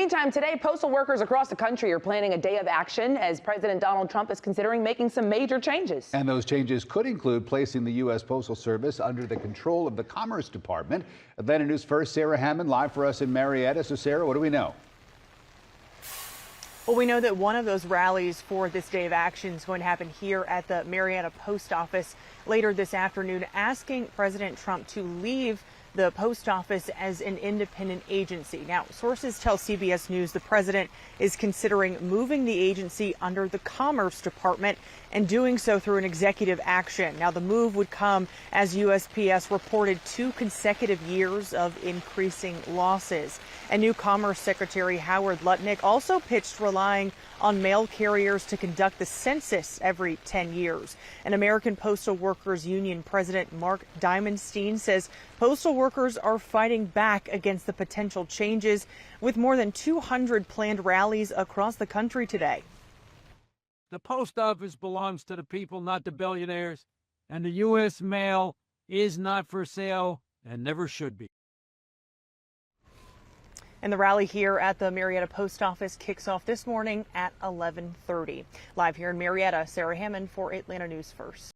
meantime, today, postal workers across the country are planning a day of action as President Donald Trump is considering making some major changes. And those changes could include placing the U.S. Postal Service under the control of the Commerce Department. Atlanta News First, Sarah Hammond, live for us in Marietta. So, Sarah, what do we know? Well, we know that one of those rallies for this day of action is going to happen here at the Marietta Post Office later this afternoon, asking President Trump to leave the post office as an independent agency. Now, sources tell CBS News the president is considering moving the agency under the Commerce Department and doing so through an executive action. Now, the move would come as USPS reported 2 consecutive years of increasing losses. And new Commerce Secretary Howard Lutnick also pitched relying on mail carriers to conduct the census every 10 years. And American Postal Workers Union President Mark Diamondstein says postal workers are fighting back against the potential changes with more than 200 planned rallies across the country today. The post office belongs to the people, not the billionaires, and the U.S. mail is not for sale and never should be. And the rally here at the Marietta Post Office kicks off this morning at 11:30. Live here in Marietta, Sarah Hammond for Atlanta News First.